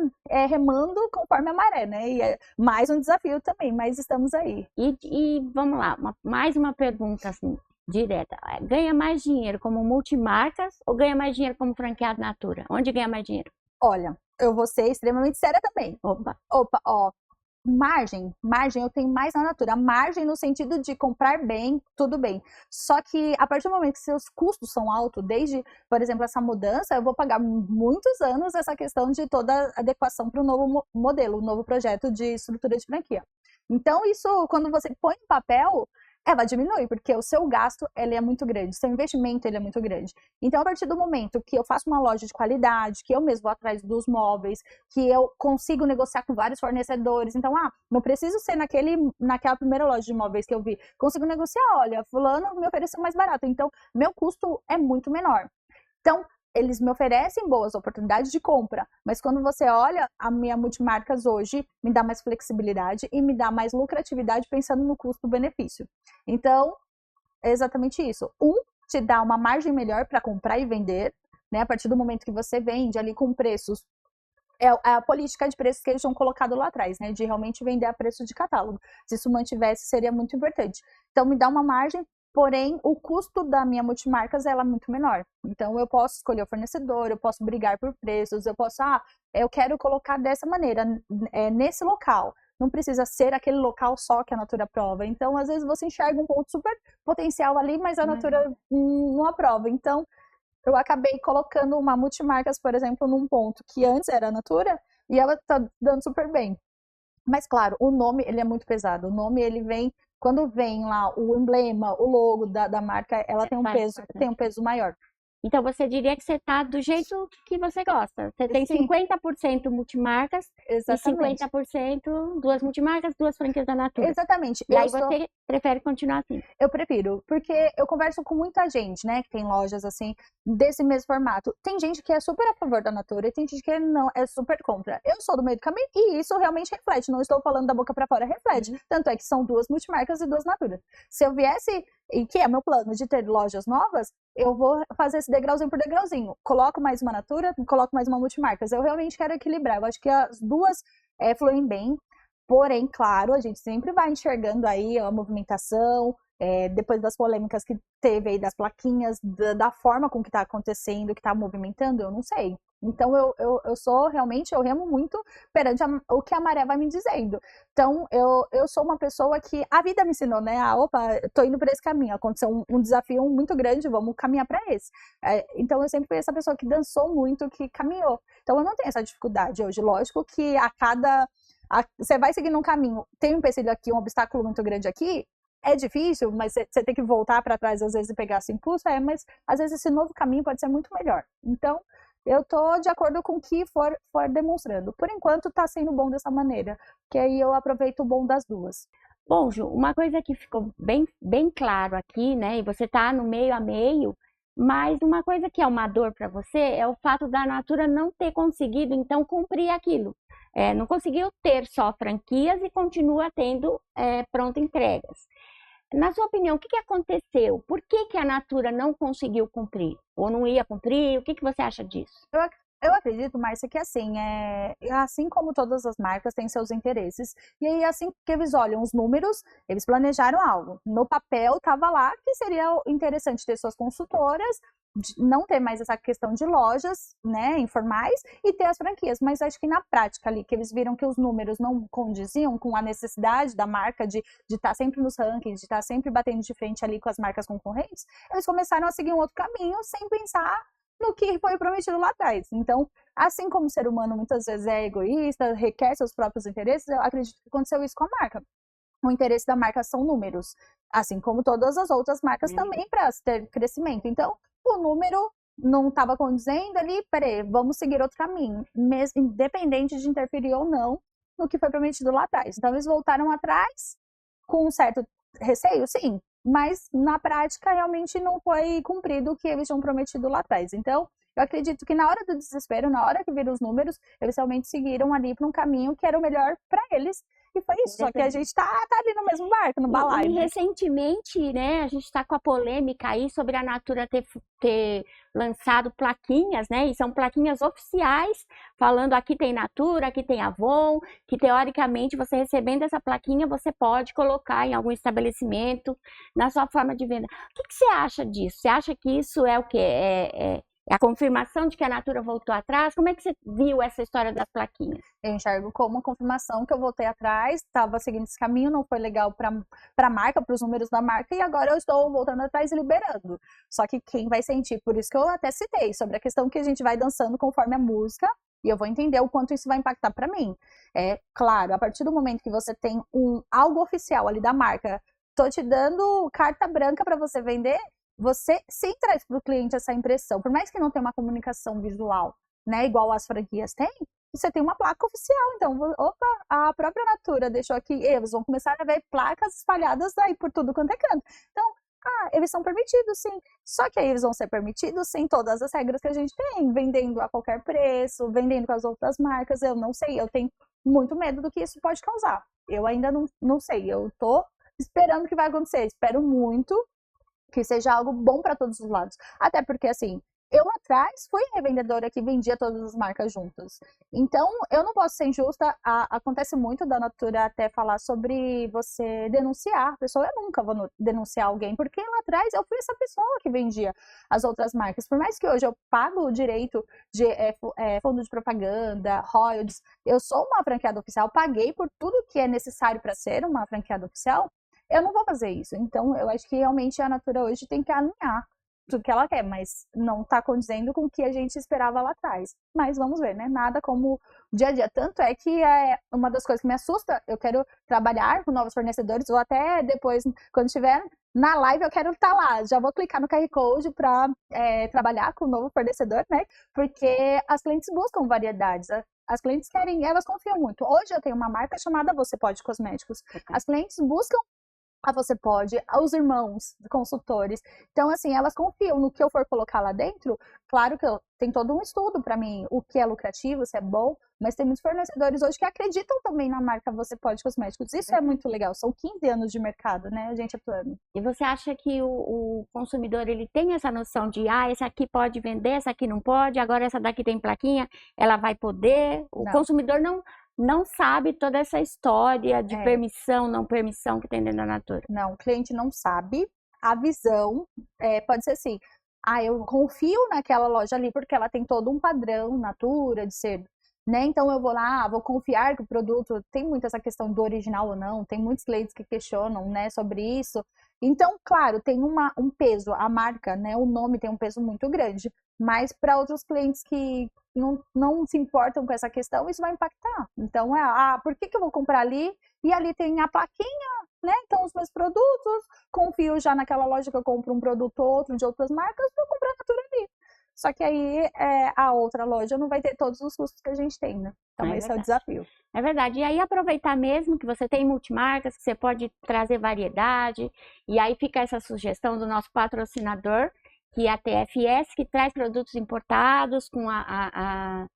remando conforme a maré, né? E é mais um desafio também, mas estamos aí.
E vamos lá, mais uma pergunta, assim. direta. Ganha mais dinheiro como multimarcas ou ganha mais dinheiro como franqueado Natura? Onde ganha mais dinheiro?
Olha, eu vou ser extremamente séria também.
Opa.
Ó. Margem eu tenho mais na Natura. Margem no sentido de comprar bem, tudo bem. Só que a partir do momento que seus custos são altos, desde, por exemplo, essa mudança, eu vou pagar muitos anos essa questão de toda a adequação para o novo modelo, o novo projeto de estrutura de franquia. Então, isso, quando você põe no papel, ela diminui, porque o seu gasto, ele é muito grande, o seu investimento, ele é muito grande. Então, a partir do momento que eu faço uma loja de qualidade, que eu mesmo vou atrás dos móveis, que eu consigo negociar com vários fornecedores, então, não preciso ser naquela primeira loja de móveis que eu vi, consigo negociar, olha, fulano me ofereceu mais barato, então, meu custo é muito menor. Então, eles me oferecem boas oportunidades de compra, mas quando você olha, a minha multimarcas hoje me dá mais flexibilidade e me dá mais lucratividade pensando no custo-benefício. Então, é exatamente isso. Te dá uma margem melhor para comprar e vender, né? A partir do momento que você vende ali com preços, é a política de preços que eles tinham colocado lá atrás, né? De realmente vender a preço de catálogo. Se isso mantivesse, seria muito importante. Então, me dá uma margem. Porém, o custo da minha multimarcas ela é muito menor. Então, eu posso escolher o fornecedor, eu posso brigar por preços, eu posso, eu quero colocar dessa maneira, nesse local. Não precisa ser aquele local só que a Natura aprova. Então, às vezes, você enxerga um ponto super potencial ali, mas a Natura não aprova. Então, eu acabei colocando uma multimarcas, por exemplo, num ponto que antes era a Natura, e ela tá dando super bem. Mas, claro, o nome, ele é muito pesado. O nome, ele vem... Quando vem lá o emblema, o logo da marca, ela tem um peso maior.
Então, você diria que você está do jeito que você gosta. Você tem 50% multimarcas. Exatamente. E 50% duas multimarcas, duas franquias da Natura.
Exatamente.
E aí você prefere continuar assim?
Eu prefiro, porque eu converso com muita gente, né, que tem lojas assim, desse mesmo formato. Tem gente que é super a favor da Natura e tem gente que não, é super contra. Eu sou do meio do caminho e isso realmente reflete, não estou falando da boca para fora, reflete. Tanto é que são duas multimarcas e duas Natura. Se eu viesse, e que é meu plano de ter lojas novas, eu vou fazer esse degrauzinho por degrauzinho. Coloco mais uma Natura, coloco mais uma multimarcas. Eu realmente quero equilibrar. Eu acho que as duas fluem bem. Porém, claro, a gente sempre vai enxergando aí a movimentação, depois das polêmicas que teve aí das plaquinhas, da forma com que está acontecendo, que está movimentando, eu não sei. Então, eu sou realmente, eu remo muito perante o que a maré vai me dizendo. Então, eu sou uma pessoa que a vida me ensinou, né? Opa, tô indo por esse caminho, aconteceu um desafio muito grande, vamos caminhar para esse. Então, eu sempre fui essa pessoa que dançou muito, que caminhou. Então, eu não tenho essa dificuldade hoje. Lógico que você vai seguindo um caminho, tem um empecilho aqui, um obstáculo muito grande aqui, é difícil, mas você tem que voltar para trás às vezes e pegar esse impulso, mas às vezes esse novo caminho pode ser muito melhor. Então, eu tô de acordo com o que for demonstrando. Por enquanto, tá sendo bom dessa maneira, que aí eu aproveito o bom das duas.
Bom, Ju, uma coisa que ficou bem claro aqui, né, e você tá no meio a meio, mas uma coisa que é uma dor para você é o fato da Natura não ter conseguido, então, cumprir aquilo. Não conseguiu ter só franquias e continua tendo pronta entregas. Na sua opinião, o que aconteceu? Por que a Natura não conseguiu cumprir? Ou não ia cumprir? O que você acha disso?
Eu acredito, Márcia, que assim como todas as marcas têm seus interesses, e aí assim que eles olham os números, eles planejaram algo. No papel estava lá que seria interessante ter suas consultoras, não ter mais essa questão de lojas, né, informais, e ter as franquias, mas acho que na prática ali, que eles viram que os números não condiziam com a necessidade da marca de estar sempre nos rankings, de estar sempre batendo de frente ali com as marcas concorrentes, eles começaram a seguir um outro caminho sem pensar no que foi prometido lá atrás. Então, assim como o ser humano muitas vezes é egoísta, requer seus próprios interesses, eu acredito que aconteceu isso com a marca. O interesse da marca são números, assim como todas as outras marcas também para ter crescimento. Então, o número não estava condizendo ali, peraí, vamos seguir outro caminho, mesmo independente de interferir ou não no que foi prometido lá atrás. Então, eles voltaram atrás com um certo receio, sim, mas na prática realmente não foi cumprido o que eles tinham prometido lá atrás. Então, eu acredito que na hora do desespero, na hora que viram os números, eles realmente seguiram ali para um caminho que era o melhor para eles. E foi isso, só que a gente tá ali no mesmo barco, no balaio.
E recentemente, né, a gente está com a polêmica aí sobre a Natura ter lançado plaquinhas, né? E são plaquinhas oficiais, falando aqui tem Natura, aqui tem Avon, que teoricamente você recebendo essa plaquinha, você pode colocar em algum estabelecimento na sua forma de venda. O que você acha disso? Você acha que isso é o quê? É a confirmação de que a Natura voltou atrás? Como é que você viu essa história das plaquinhas?
Eu enxergo como uma confirmação que eu voltei atrás, estava seguindo esse caminho, não foi legal para a marca, para os números da marca, e agora eu estou voltando atrás e liberando. Só que quem vai sentir, por isso que eu até citei, sobre a questão que a gente vai dançando conforme a música, e eu vou entender o quanto isso vai impactar para mim. É claro, a partir do momento que você tem algo oficial ali da marca, tô te dando carta branca para você vender, você sim traz para o cliente essa impressão, por mais que não tenha uma comunicação visual, né, igual as franquias têm, você tem uma placa oficial. Então, opa, a própria Natura deixou aqui, eles vão começar a ver placas espalhadas aí por tudo quanto é canto. Então, eles são permitidos, sim. Só que aí eles vão ser permitidos sem todas as regras que a gente tem, vendendo a qualquer preço, vendendo com as outras marcas, eu não sei, eu tenho muito medo do que isso pode causar. Eu ainda não sei, eu tô esperando o que vai acontecer, espero muito que seja algo bom para todos os lados. Até porque, assim, eu atrás fui revendedora que vendia todas as marcas juntas. Então, eu não posso ser injusta. Acontece muito da Natura até falar sobre você denunciar a pessoa. Eu nunca vou denunciar alguém, porque lá atrás eu fui essa pessoa que vendia as outras marcas. Por mais que hoje eu pago o direito de fundo de propaganda, royalties, eu sou uma franqueada oficial, paguei por tudo que é necessário para ser uma franqueada oficial. Eu não vou fazer isso. Então, eu acho que realmente a Natura hoje tem que alinhar tudo que ela quer, mas não está condizendo com o que a gente esperava lá atrás. Mas vamos ver, né? Nada como o dia a dia. Tanto é que uma das coisas que me assusta, eu quero trabalhar com novos fornecedores, ou até depois, quando estiver na live, eu quero estar lá. Já vou clicar no QR Code para trabalhar com um novo fornecedor, né? Porque as clientes buscam variedades. As clientes querem, elas confiam muito. Hoje eu tenho uma marca chamada Você Pode Cosméticos. As clientes buscam Você Pode, aos irmãos consultores. Então, assim, elas confiam no que eu for colocar lá dentro. Claro que tem todo um estudo para mim, o que é lucrativo, se é bom, mas tem muitos fornecedores hoje que acreditam também na marca Você Pode Cosméticos. Isso é muito legal. São 15 anos de mercado, né? A gente atuando.
E você acha que o consumidor, ele tem essa noção de, esse aqui pode vender, essa aqui não pode, agora essa daqui tem plaquinha, ela vai poder? O consumidor não sabe toda essa história de permissão, não permissão que tem dentro da Natura.
Não, o cliente não sabe. A visão pode ser assim, eu confio naquela loja ali porque ela tem todo um padrão Natura de ser, né? Então eu vou lá, vou confiar que o produto tem muito essa questão do original ou não, tem muitos clientes que questionam, né, sobre isso. Então, claro, tem um peso, a marca, né, o nome tem um peso muito grande, mas para outros clientes que não se importam com essa questão, isso vai impactar. Então, por que eu vou comprar ali? E ali tem a plaquinha, né? Então, os meus produtos, confio já naquela loja que eu compro um produto ou outro de outras marcas, vou comprar Natura ali. Só que aí a outra loja não vai ter todos os custos que a gente tem, né? Então, esse é o desafio.
É verdade. E aí aproveitar mesmo que você tem multimarcas, que você pode trazer variedade, e aí fica essa sugestão do nosso patrocinador, que é a TFS, que traz produtos importados com a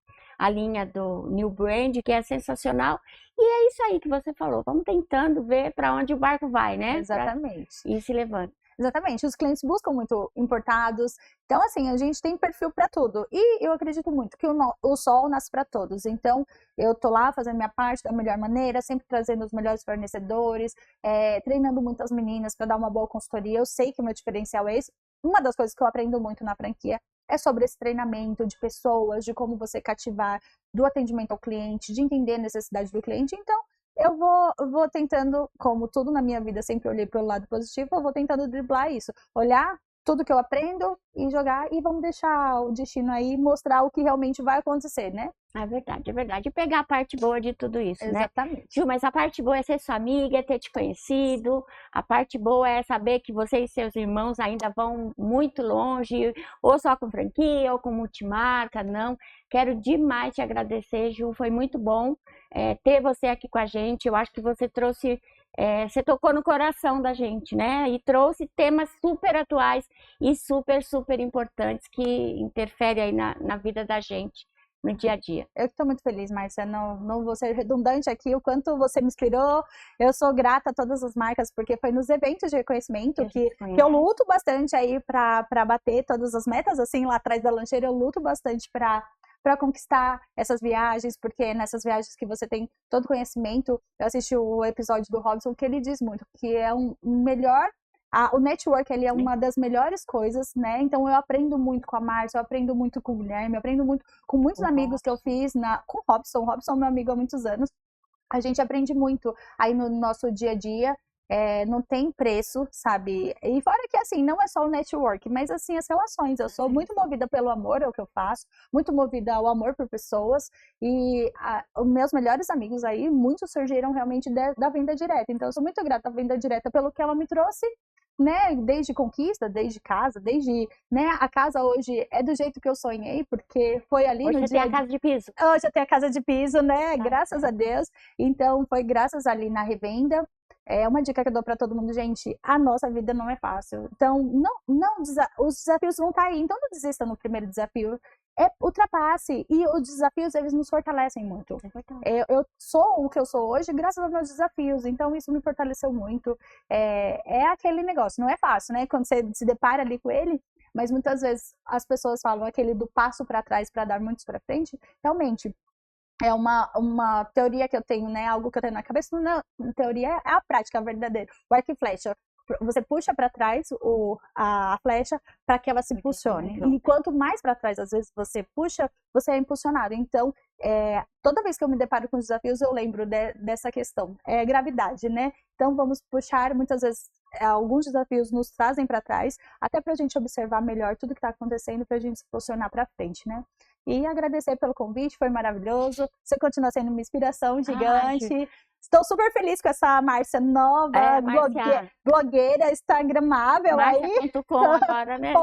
linha do New Brand, que é sensacional. E é isso aí que você falou. Vamos tentando ver para onde o barco vai, né?
Exatamente.
E se levando.
Exatamente, os clientes buscam muito importados, então assim, a gente tem perfil para tudo, e eu acredito muito que o sol nasce para todos, então eu tô lá fazendo minha parte da melhor maneira, sempre trazendo os melhores fornecedores, treinando muitas meninas para dar uma boa consultoria. Eu sei que o meu diferencial é esse. Uma das coisas que eu aprendo muito na franquia é sobre esse treinamento de pessoas, de como você cativar, do atendimento ao cliente, de entender a necessidade do cliente. Então, eu vou tentando, como tudo na minha vida, sempre olhei pelo lado positivo, eu vou tentando driblar isso. Olhar tudo que eu aprendo e jogar, e vamos deixar o destino aí mostrar o que realmente vai acontecer, né?
É verdade, é verdade. E pegar a parte boa de tudo isso, né?
Exatamente.
Ju, mas a parte boa é ser sua amiga, é ter te conhecido. A parte boa é saber que você e seus irmãos ainda vão muito longe, ou só com franquia, ou com multimarca, não. Quero demais te agradecer, Ju. Foi muito bom ter você aqui com a gente. Eu acho que você trouxe... você tocou no coração da gente, né? E trouxe temas super atuais e super, super importantes que interferem aí na vida da gente. no dia a dia.
Eu estou muito feliz, Márcia, não vou ser redundante aqui, o quanto você me inspirou. Eu sou grata a todas as marcas, porque foi nos eventos de reconhecimento que eu luto bastante aí para bater todas as metas, assim, lá atrás da lancheira eu luto bastante para conquistar essas viagens, porque nessas viagens que você tem todo conhecimento, eu assisti o episódio do Robson, que ele diz muito, que é um melhor, o network ali é uma das melhores coisas, né, então eu aprendo muito com a Márcia, eu aprendo muito com o Guilherme, eu aprendo muito com muitos amigos que eu fiz, com o Robson é meu amigo há muitos anos, a gente aprende muito aí no nosso dia a dia, não tem preço, sabe? E fora que, assim, não é só o network, mas, assim, as relações. Eu sou muito movida pelo amor, é o que eu faço, muito movida ao amor por pessoas. E os meus melhores amigos aí, muitos surgiram realmente da venda direta. Então, eu sou muito grata à venda direta pelo que ela me trouxe, né? Desde conquista, desde casa, desde, né? A casa hoje é do jeito que eu sonhei, porque foi ali
Hoje
no
você tem a casa de piso.
Hoje eu tenho a casa de piso, né? Graças a Deus. Então, foi graças ali na revenda. É uma dica que eu dou para todo mundo, gente, a nossa vida não é fácil. Então, os desafios vão estar aí, então não desista no primeiro desafio. Ultrapasse. E os desafios, eles nos fortalecem muito. Eu sou o que eu sou hoje graças aos meus desafios, então isso me fortaleceu muito. É aquele negócio, não é fácil, né? Quando você se depara ali com ele, mas muitas vezes as pessoas falam aquele do passo para trás para dar muitos para frente. Realmente, é uma teoria que eu tenho, né? Algo que eu tenho na cabeça. Não, teoria é a prática verdadeira. O arco e flecha. Você puxa para trás a flecha para que ela se impulsione. E quanto mais para trás, às vezes, você puxa, você é impulsionado. Então, toda vez que eu me deparo com os desafios, eu lembro dessa questão. É gravidade, né? Então, vamos puxar. Muitas vezes, alguns desafios nos trazem para trás, até para a gente observar melhor tudo que está acontecendo, para a gente se posicionar para frente, né? E agradecer pelo convite, foi maravilhoso. Você continua sendo uma inspiração gigante. Estou super feliz com essa Márcia nova, blogueira, instagramável.
Marcia.com agora, né?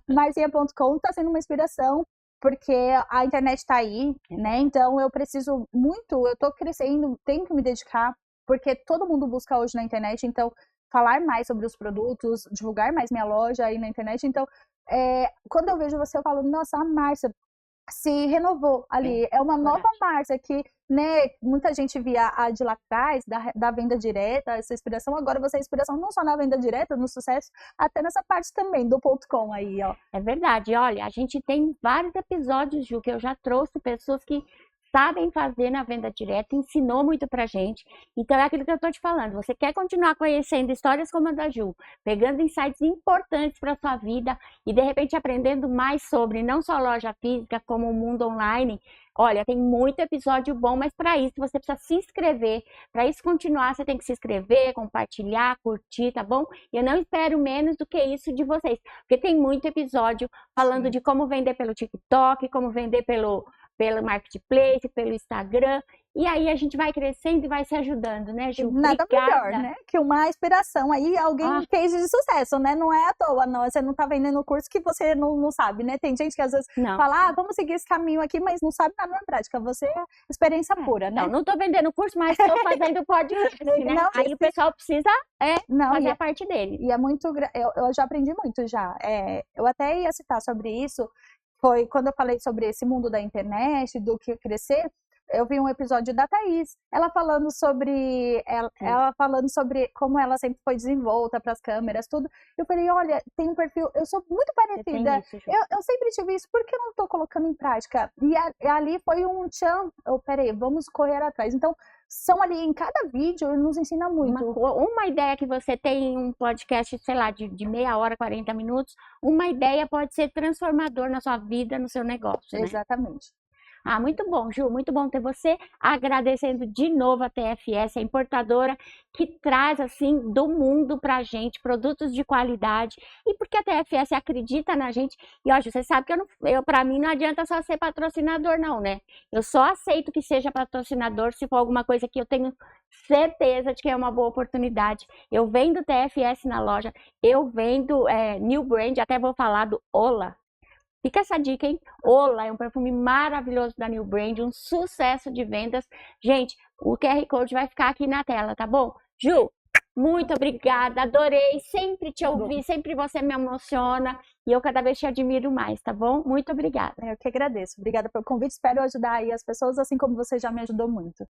Marcia.com está sendo uma inspiração, porque a internet está aí, né? Então eu preciso muito, eu estou crescendo, tenho que me dedicar, porque todo mundo busca hoje na internet, então falar mais sobre os produtos, divulgar mais minha loja aí na internet. Então, quando eu vejo você, eu falo, nossa, a Márcia se renovou ali, é uma nova Márcia que, né, muita gente via a de lá atrás, da venda direta, essa inspiração, agora você é inspiração não só na venda direta, no sucesso, até nessa parte também do .com aí, ó.
É verdade, olha, a gente tem vários episódios, Ju, que eu já trouxe pessoas que sabem fazer na venda direta, ensinou muito pra gente. Então é aquilo que eu tô te falando, você quer continuar conhecendo histórias como a da Ju, pegando insights importantes para sua vida e de repente aprendendo mais sobre não só loja física, como o mundo online. Olha, tem muito episódio bom, mas para isso você precisa se inscrever. Para isso continuar, você tem que se inscrever, compartilhar, curtir, tá bom? E eu não espero menos do que isso de vocês, porque tem muito episódio falando de como vender pelo TikTok, como vender pelo Marketplace, pelo Instagram, e aí a gente vai crescendo e vai se ajudando, né, Ju?
Nada melhor, né? Que uma inspiração aí, alguém fez de sucesso, né? Não é à toa, não. Você não tá vendendo curso que você não sabe, né? Tem gente que às vezes fala, vamos seguir esse caminho aqui, mas não sabe nada na prática. Você é experiência pura, né?
Não tô vendendo curso, mas tô fazendo podcast, né? Não, aí o pessoal precisa fazer a parte dele.
E é muito... Eu já aprendi muito já. Eu até ia citar sobre isso, foi quando eu falei sobre esse mundo da internet, do que crescer, eu vi um episódio da Thaís, ela falando sobre como ela sempre foi desenvolta para as câmeras, tudo. Eu falei, olha, tem um perfil, eu sou muito parecida. Eu sempre tive isso, por que eu não estou colocando em prática? E ali foi um tchan, peraí, vamos correr atrás. Então, são ali, em cada vídeo, nos ensina muito.
Uma ideia que você tem em um podcast, sei lá, de meia hora, 40 minutos, uma ideia pode ser transformador na sua vida, no seu negócio, né?
Exatamente.
Muito bom, Ju, muito bom ter você. Agradecendo de novo a TFS, a importadora que traz, assim, do mundo pra gente, produtos de qualidade. E porque a TFS acredita na gente. E, ó, Ju, você sabe que pra mim não adianta só ser patrocinador, não, né? Eu só aceito que seja patrocinador se for alguma coisa que eu tenho certeza de que é uma boa oportunidade. Eu vendo TFS na loja, eu vendo New Brand, até vou falar do Ola. Fica essa dica, hein? Ola é um perfume maravilhoso da New Brand, um sucesso de vendas. Gente, o QR Code vai ficar aqui na tela, tá bom? Ju, muito obrigada, adorei sempre te ouvir, sempre você me emociona. E eu cada vez te admiro mais, tá bom? Muito obrigada.
Eu que agradeço. Obrigada pelo convite. Espero ajudar aí as pessoas, assim como você já me ajudou muito.